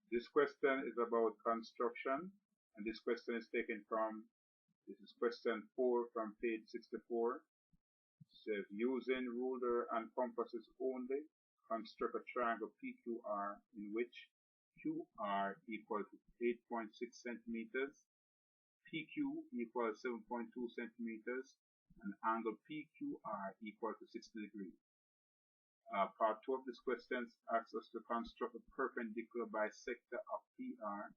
This question is about construction, and this question is taken from, this is question 4 from page 64. It says, using ruler and compasses only, construct a triangle PQR in which QR equal to 8.6 centimeters, PQ equals 7.2 centimeters, and angle PQR equal to 60 degrees. Part 2 of this question asks us to construct a perpendicular bisector of PR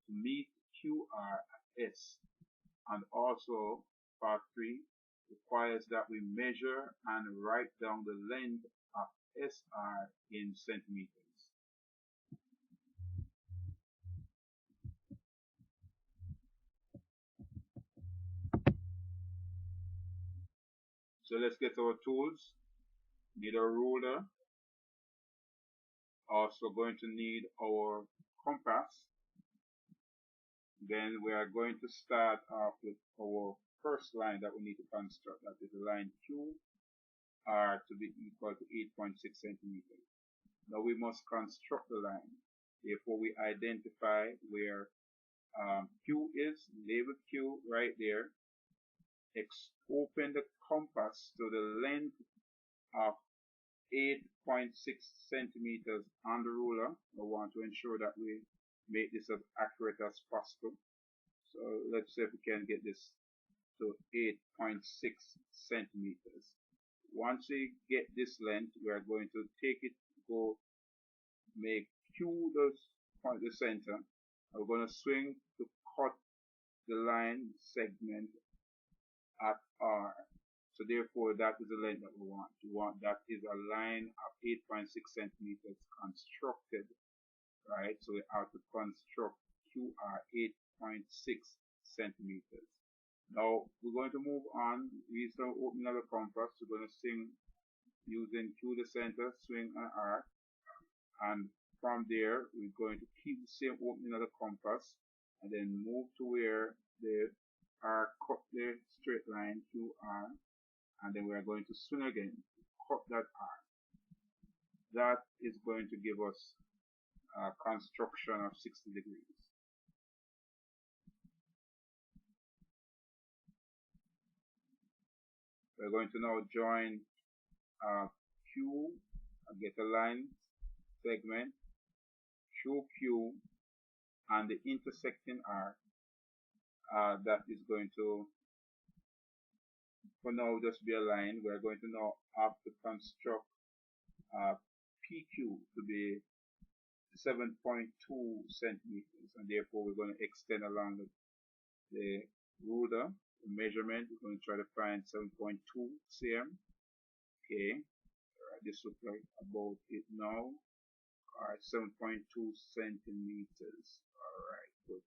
to meet QR at S. And also, part 3 requires that we measure and write down the length of SR in centimeters. So let's get our tools. Need a ruler. Also going to need our compass. Then we are going to start off with our first line that we need to construct. That is the line QR to be equal to 8.6 centimeters. Now we must construct the line. Therefore we identify where Q is, label Q right there. Open the compass to the length of 8.6 centimeters on the ruler. I want to ensure that we make this as accurate as possible. So let's see if we can get this to 8.6 centimeters. Once we get this length, we are going to take it, go make Q the point, the center. We're going to swing to cut the line segment at R. So therefore, that is the length that we want. That is a line of 8.6 centimeters constructed, right? So we have to construct QR 8.6 centimeters. Now we're going to move on. We start opening another compass. We're going to swing using Q the center, swing an arc, and from there we're going to keep the same opening of the compass, and then move to where the arc cut the straight line QR. And then we are going to swing again, cut that arc. That is going to give us a construction of 60 degrees. We're going to now join Q, get a line segment, QQ, and the intersecting arc. That is going to, for now, just be a line. We're going to now have to construct PQ to be 7.2 centimeters, and therefore we're going to extend along the ruler, the measurement. We're going to try to find 7.2 cm. Okay, this looks like about it now. Alright, 7.2 centimeters. Alright, good.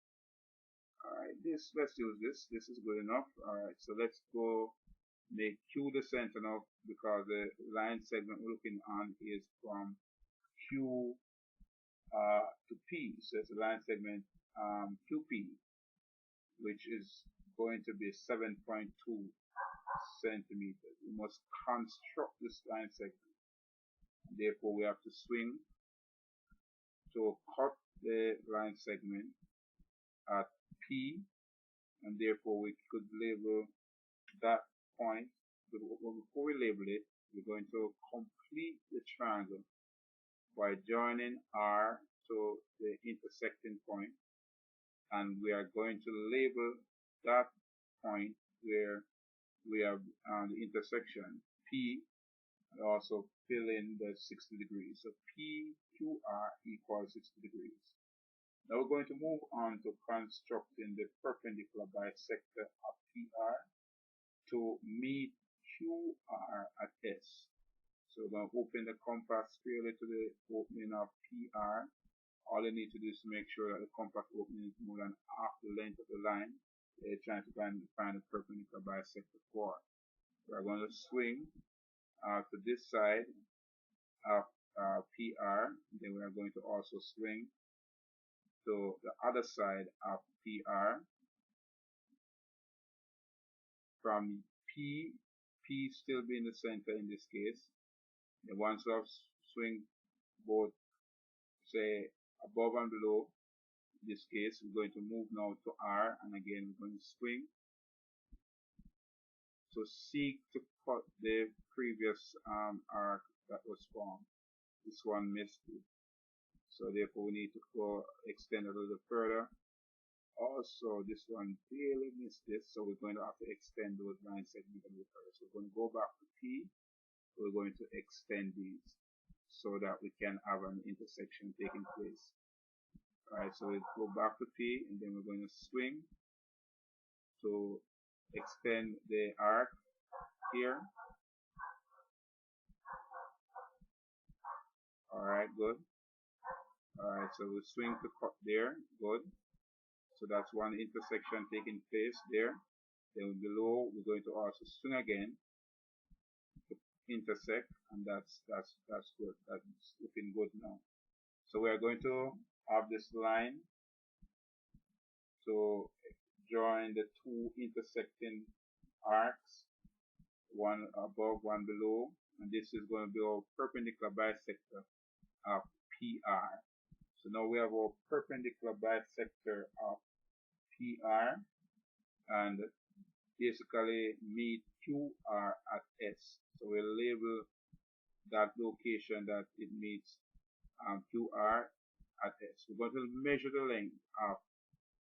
Alright, let's use this. This is good enough. Alright, so let's go make Q the center now, because the line segment we're looking on is from Q to P. So it's a line segment QP, which is going to be 7.2 centimeters. We must construct this line segment. Therefore, we have to swing to cut the line segment at P, and therefore we could label that point. Before we label it, we're going to complete the triangle by joining R to the intersecting point, and we are going to label that point where we have the intersection P, and also fill in the 60 degrees. So PQR equals 60 degrees. Now we're going to move on to constructing the perpendicular bisector of PR to meet QR at S. So we're going to open the compass fairly to the opening of PR. All you need to do is to make sure that the compass opening is more than half the length of the line they're trying to find a perpendicular bisector for. We're going to swing to this side of PR. Then we are going to also swing to the other side of PR. From P still being the center in this case. And once we swing both, say, above and below. In this case, we're going to move now to R, and again we're going to swing. So seek to cut the previous arc that was formed. This one missed it. So therefore we need to go extend a little further. Also this one barely missed this, so we're going to have to extend those line segments a little further. So we're going to go back to P. We're going to extend these so that we can have an intersection taking place. Alright, so we go back to P, and then we're going to swing to extend the arc here. Alright, good. Alright, so we swing to cut there, good. So that's one intersection taking place there. Then below, we're going to also swing again to intersect, and that's good. That's looking good now. So we are going to have this line to join the two intersecting arcs, one above, one below, and this is going to be our perpendicular bisector of PR. So now we have our perpendicular bisector of PR, and basically meet QR at S. So we'll label that location that it meets QR at S. We're going to measure the length of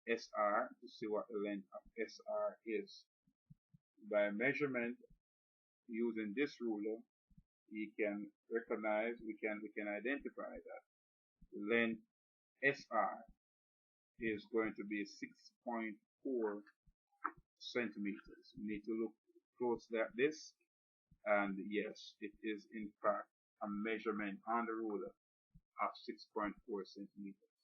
SR to see what the length of SR is. By measurement using this ruler, we can recognize, we can identify that the length SR is going to be 6.4 centimeters. We need to look closely at this, and yes, it is in fact a measurement on the ruler of 6.4 centimeters.